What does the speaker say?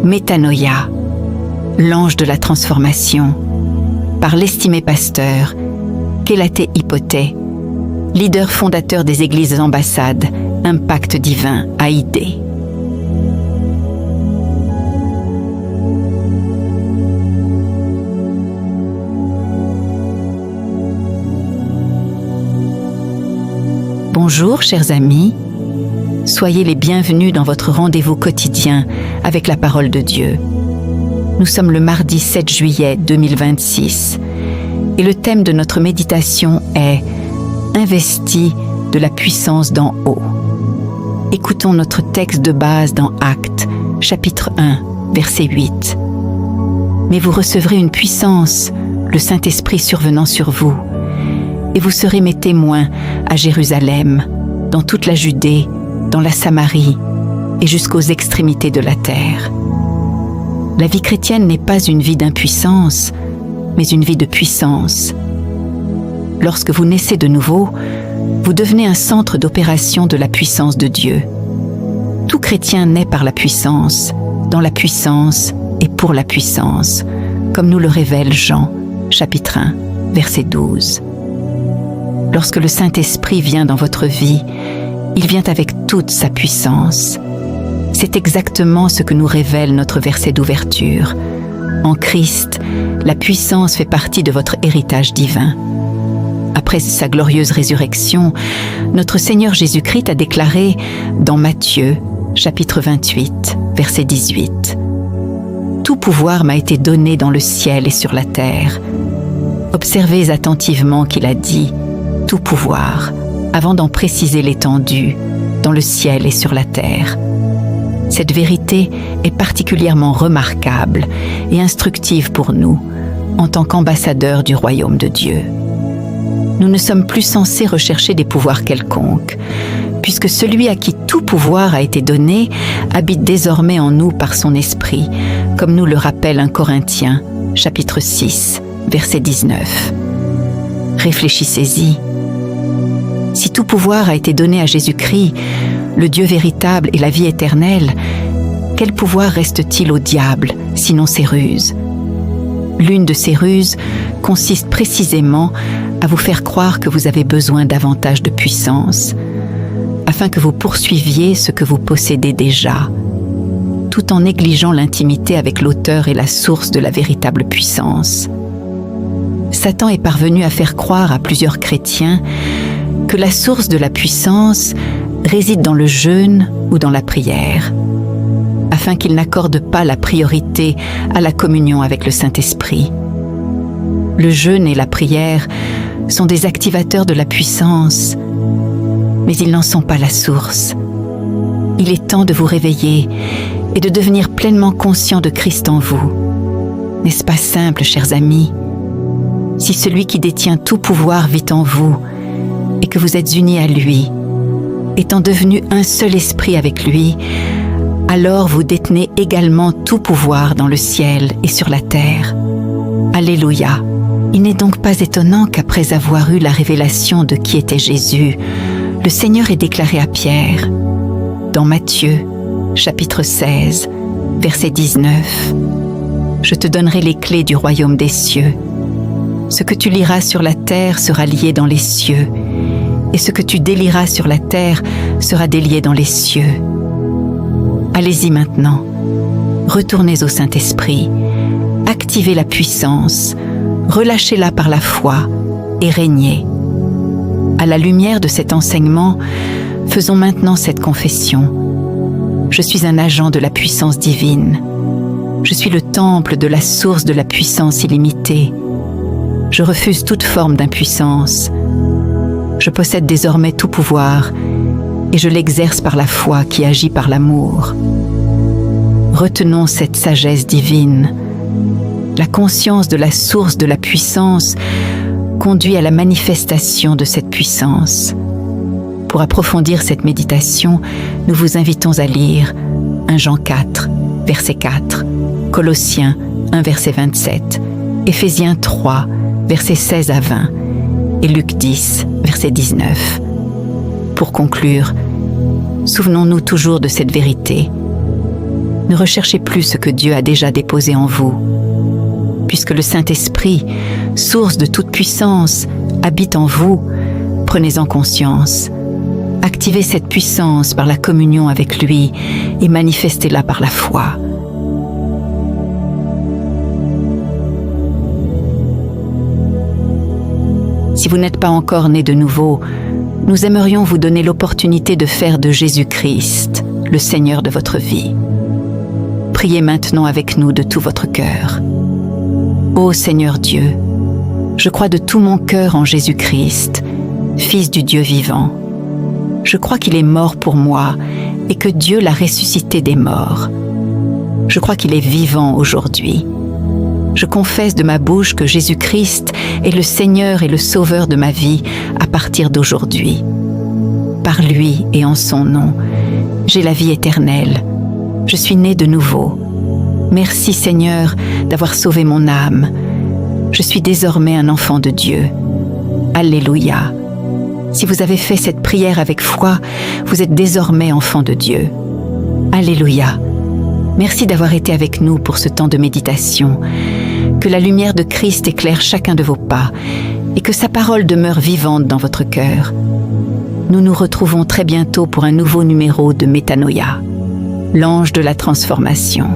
Métanoïa, l'ange de la transformation, par l'estimé pasteur Kélaté Hypothée, leader fondateur des églises ambassades Impact Divin AID. Bonjour chers amis, soyez les bienvenus dans votre rendez-vous quotidien avec la parole de Dieu. Nous sommes le mardi 7 juillet 2026 et le thème de notre méditation est « Investi de la puissance d'en haut ». Écoutons notre texte de base dans Actes, chapitre 1, verset 8. « Mais vous recevrez une puissance, le Saint-Esprit survenant sur vous, et vous serez mes témoins à Jérusalem, dans toute la Judée, dans la Samarie et jusqu'aux extrémités de la terre. » La vie chrétienne n'est pas une vie d'impuissance, mais une vie de puissance. Lorsque vous naissez de nouveau, vous devenez un centre d'opération de la puissance de Dieu. Tout chrétien naît par la puissance, dans la puissance et pour la puissance, comme nous le révèle Jean, chapitre 1, verset 12. Lorsque le Saint-Esprit vient dans votre vie, il vient avec toute sa puissance. C'est exactement ce que nous révèle notre verset d'ouverture. En Christ, la puissance fait partie de votre héritage divin. Après sa glorieuse résurrection, notre Seigneur Jésus-Christ a déclaré dans Matthieu, chapitre 28, verset 18, « Tout pouvoir m'a été donné dans le ciel et sur la terre. » Observez attentivement qu'il a dit « tout pouvoir » avant d'en préciser l'étendue, dans le ciel et sur la terre. Cette vérité est particulièrement remarquable et instructive pour nous, en tant qu'ambassadeurs du royaume de Dieu. Nous ne sommes plus censés rechercher des pouvoirs quelconques, puisque celui à qui tout pouvoir a été donné habite désormais en nous par son esprit, comme nous le rappelle 1 Corinthiens, chapitre 6, verset 19. Réfléchissez-y. Si tout pouvoir a été donné à Jésus-Christ, le Dieu véritable et la vie éternelle, quel pouvoir reste-t-il au diable, sinon ses ruses ? L'une de ces ruses consiste précisément à vous faire croire que vous avez besoin davantage de puissance, afin que vous poursuiviez ce que vous possédez déjà, tout en négligeant l'intimité avec l'auteur et la source de la véritable puissance. Satan est parvenu à faire croire à plusieurs chrétiens que la source de la puissance réside dans le jeûne ou dans la prière, afin qu'ils n'accordent pas la priorité à la communion avec le Saint-Esprit. Le jeûne et la prière sont des activateurs de la puissance, mais ils n'en sont pas la source. Il est temps de vous réveiller et de devenir pleinement conscient de Christ en vous. N'est-ce pas simple, chers amis? Si celui qui détient tout pouvoir vit en vous et que vous êtes unis à lui, étant devenus un seul esprit avec lui, alors vous détenez également tout pouvoir dans le ciel et sur la terre. Alléluia! Il n'est donc pas étonnant qu'après avoir eu la révélation de qui était Jésus, le Seigneur ait déclaré à Pierre, dans Matthieu, chapitre 16, verset 19, « Je te donnerai les clés du royaume des cieux. Ce que tu liras sur la terre sera lié dans les cieux, et ce que tu délieras sur la terre sera délié dans les cieux. » Allez-y maintenant, retournez au Saint-Esprit, activez la puissance, relâchez-la par la foi et régnez. À la lumière de cet enseignement, faisons maintenant cette confession. Je suis un agent de la puissance divine. Je suis le temple de la source de la puissance illimitée. Je refuse toute forme d'impuissance. Je possède désormais tout pouvoir et je l'exerce par la foi qui agit par l'amour. Retenons cette sagesse divine. La conscience de la source de la puissance conduit à la manifestation de cette puissance. Pour approfondir cette méditation, nous vous invitons à lire 1 Jean 4, verset 4, Colossiens 1, verset 27, Éphésiens 3, versets 16 à 20, et Luc 10, verset 19. Pour conclure, souvenons-nous toujours de cette vérité. Ne recherchez plus ce que Dieu a déjà déposé en vous. Puisque le Saint-Esprit, source de toute puissance, habite en vous, prenez-en conscience. Activez cette puissance par la communion avec lui et manifestez-la par la foi. Si vous n'êtes pas encore né de nouveau, nous aimerions vous donner l'opportunité de faire de Jésus-Christ le Seigneur de votre vie. Priez maintenant avec nous de tout votre cœur. Ô Seigneur Dieu, je crois de tout mon cœur en Jésus-Christ, Fils du Dieu vivant. Je crois qu'il est mort pour moi et que Dieu l'a ressuscité des morts. Je crois qu'il est vivant aujourd'hui. Je confesse de ma bouche que Jésus-Christ est le Seigneur et le Sauveur de ma vie à partir d'aujourd'hui. Par lui et en son nom, j'ai la vie éternelle. Je suis né de nouveau. Merci Seigneur d'avoir sauvé mon âme. Je suis désormais un enfant de Dieu. Alléluia. Si vous avez fait cette prière avec foi, vous êtes désormais enfant de Dieu. Alléluia. Merci d'avoir été avec nous pour ce temps de méditation. Que la lumière de Christ éclaire chacun de vos pas et que sa parole demeure vivante dans votre cœur. Nous nous retrouvons très bientôt pour un nouveau numéro de Métanoïa, l'ange de la transformation.